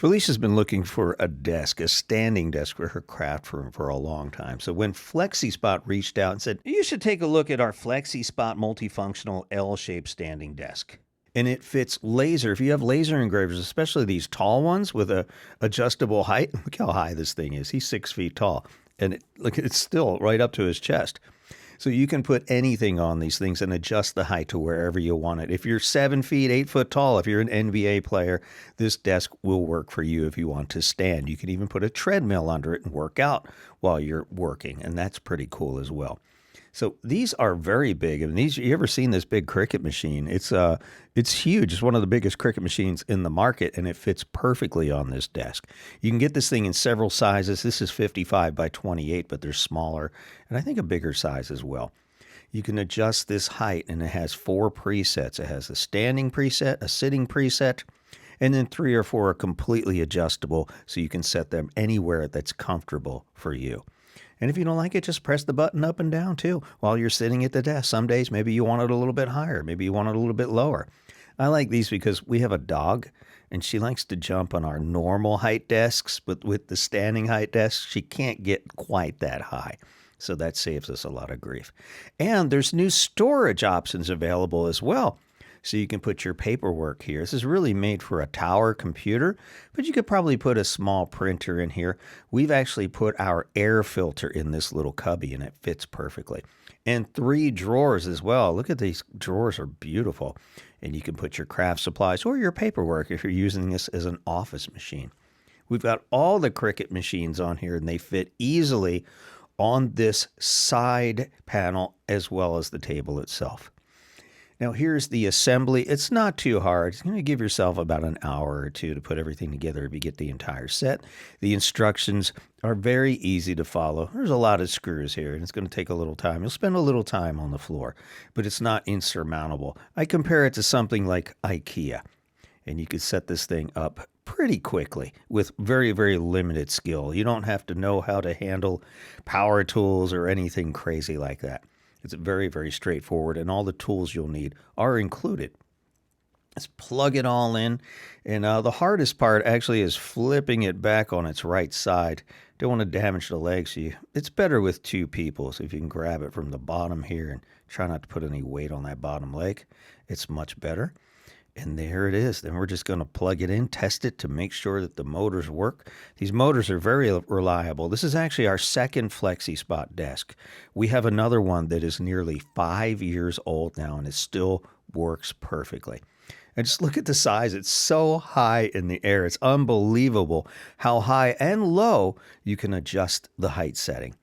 Felicia's been looking for a desk, a standing desk for her craft room for a long time. So when FlexiSpot reached out and said, you should take a look at our FlexiSpot multifunctional L-shaped standing desk. And it fits laser. If you have laser engravers, especially these tall ones with a adjustable height, look how high this thing is. He's 6 feet tall. And look, it's still right up to his chest. So you can put anything on these things and adjust the height to wherever you want it. If you're 7 feet, 8 foot tall, if you're an NBA player, this desk will work for you if you want to stand. You can even put a treadmill under it and work out while you're working, and that's pretty cool as well. So these are very big. And these, you ever seen this big Cricut machine? It's huge. It's one of the biggest Cricut machines in the market, and it fits perfectly on this desk. You can get this thing in several sizes. This is 55 by 28, but they're smaller, and I think a bigger size as well. You can adjust this height, and it has 4 presets. It has a standing preset, a sitting preset, and then 3 or 4 are completely adjustable, so you can set them anywhere that's comfortable for you. And if you don't like it, just press the button up and down too while you're sitting at the desk. Some days maybe you want it a little bit higher. Maybe you want it a little bit lower. I like these because we have a dog and she likes to jump on our normal height desks, but with the standing height desk, she can't get quite that high. So that saves us a lot of grief. And there's new storage options available as well. So you can put your paperwork here. This is really made for a tower computer, but you could probably put a small printer in here. We've actually put our air filter in this little cubby, and it fits perfectly. And 3 drawers as well. Look at these drawers are beautiful. And you can put your craft supplies or your paperwork if you're using this as an office machine. We've got all the Cricut machines on here, and they fit easily on this side panel as well as the table itself. Now here's the assembly. It's not too hard. You're going to give yourself about an hour or 2 to put everything together if you get the entire set. The instructions are very easy to follow. There's a lot of screws here, and it's going to take a little time. You'll spend a little time on the floor, but it's not insurmountable. I compare it to something like IKEA, and you could set this thing up pretty quickly with very, very limited skill. You don't have to know how to handle power tools or anything crazy like that. It's very, very straightforward, and all the tools you'll need are included. Let's plug it all in, and the hardest part actually is flipping it back on its right side. Don't want to damage the legs. So it's better with 2 people, so if you can grab it from the bottom here and try not to put any weight on that bottom leg, it's much better. And there it is. Then we're just going to plug it in, test it to make sure that the motors work. These motors are very reliable. This is actually our second FlexiSpot desk. We have another one that is nearly 5 years old now, and it still works perfectly. And just look at the size. It's so high in the air. It's unbelievable how high and low you can adjust the height setting.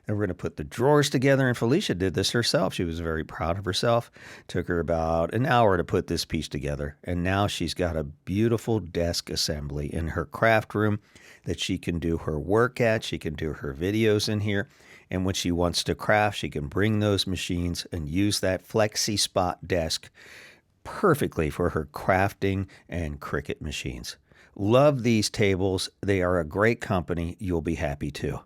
And we're going to put the drawers together, and Felicia did this herself. She was very proud of herself. Took her about an hour to put this piece together, and now she's got a beautiful desk assembly in her craft room that she can do her work at. She can do her videos in here, and when she wants to craft, she can bring those machines and use that FlexiSpot desk perfectly for her crafting and Cricut machines. Love these tables. They are a great company. You'll be happy too.